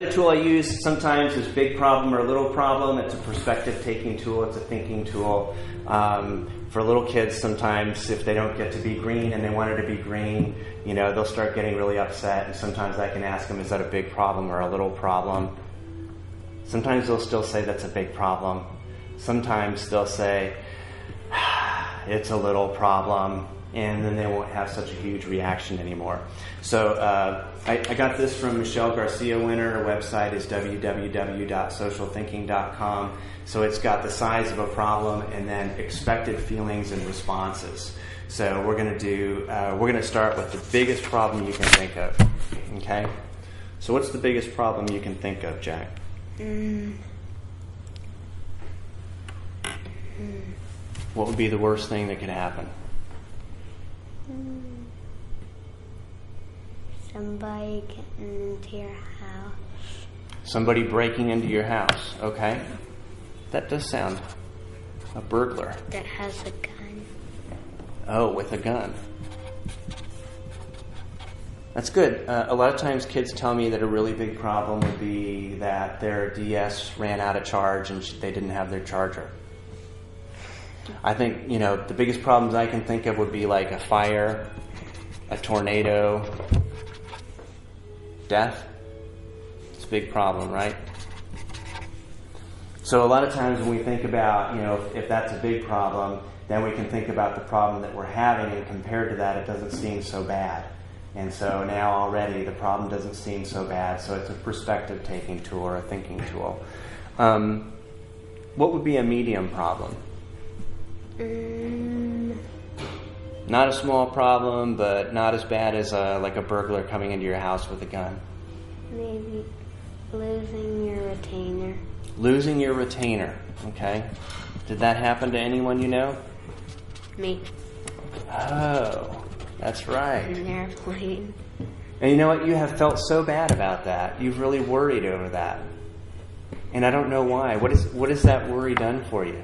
The tool I use sometimes is big problem or little problem. It's a perspective-taking tool. It's a thinking tool. For little kids, sometimes if they don't get to be green and they want it to be green, you know, they'll start getting really upset. And sometimes I can ask them, is that a big problem or a little problem? Sometimes they'll still say that's a big problem. Sometimes they'll say, it's a little problem. And then they won't have such a huge reaction anymore. So I got this from Michelle Garcia Winter. Her website is www.socialthinking.com. So it's got the size of a problem and then expected feelings and responses. So we're going to start with the biggest problem you can think of. Okay? So what's the biggest problem you can think of, Jack? What would be the worst thing that could happen? Somebody getting into your house. Somebody breaking into your house, okay? That does sound a burglar. That has a gun. Oh, with a gun. That's good. A lot of times kids tell me that a really big problem would be that their DS ran out of charge and they didn't have their charger. I think, you know, the biggest problems I can think of would be like a fire, a tornado, death. It's a big problem, right? So a lot of times when we think about, you know, if that's a big problem, then we can think about the problem that we're having, and compared to that, it doesn't seem so bad. And so now already the problem doesn't seem so bad, so it's a perspective-taking tool or a thinking tool. What would be a medium problem? Not a small problem, but not as bad as like a burglar coming into your house with a gun. Maybe losing your retainer. Losing your retainer, okay. Did that happen to anyone you know? Me. Oh, that's right. In an airplane. And you know what? You have felt so bad about that. You've really worried over that. And I don't know why. What has that worry done for you?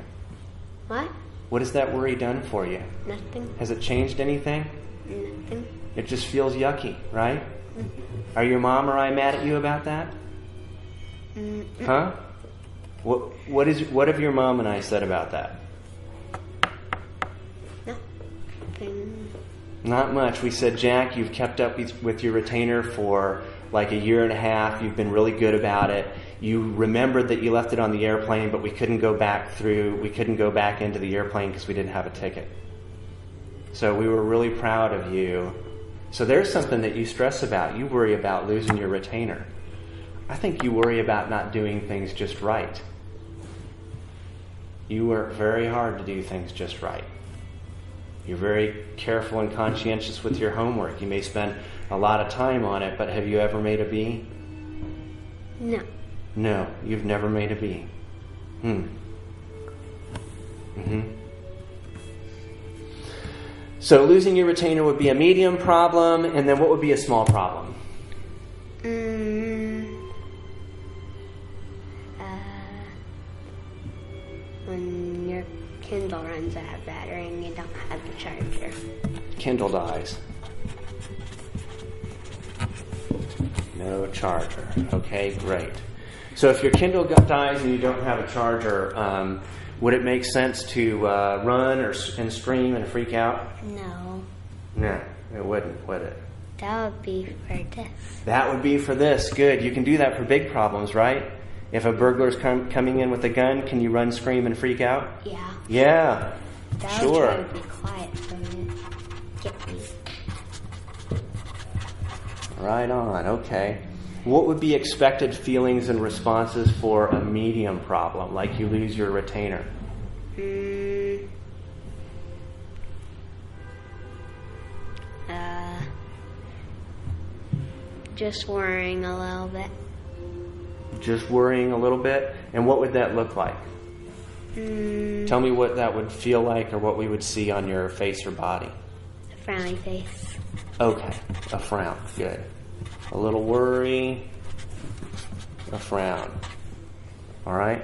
What? What has that worry done for you? Nothing. Has it changed anything? Nothing. It just feels yucky, right? Are your mom or I mad at you about that? Huh? What have your mom and I said about that? Nothing. Not much. We said, Jack, you've kept up with your retainer for like a year and a half. You've been really good about it. You remembered that you left it on the airplane, but we couldn't go back into the airplane because we didn't have a ticket. So we were really proud of you. So there's something that you stress about. You worry about losing your retainer. I think you worry about not doing things just right. You work very hard to do things just right. You're very careful and conscientious with your homework. You may spend a lot of time on it, but have you ever made a B? No. No, you've never made a B. So losing your retainer would be a medium problem, and then what would be a small problem? When your Kindle runs out of battery and you don't have the charger. Kindle dies. No charger. Okay, great. So if your Kindle dies and you don't have a charger, would it make sense to run and scream and freak out? No. No, it wouldn't, would it? That would be for this. That would be for this. Good. You can do that for big problems, right? If a burglar's coming in with a gun, can you run, scream, and freak out? Yeah. Yeah. That Sure. would try to be quiet for me. Get me. Right on. Okay. What would be expected feelings and responses for a medium problem, like you lose your retainer? Just worrying a little bit. Just worrying a little bit? And what would that look like? Tell me what that would feel like, or what we would see on your face or body. A frowny face. Okay. A frown. Good. A little worry. A frown. All right?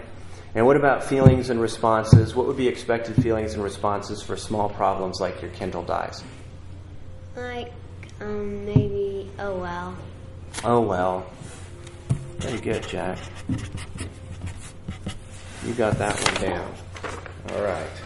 And what about feelings and responses? What would be expected feelings and responses for small problems like your Kindle dies? Like, maybe, oh well. Oh well. Very good, Jack. You got that one down. All right.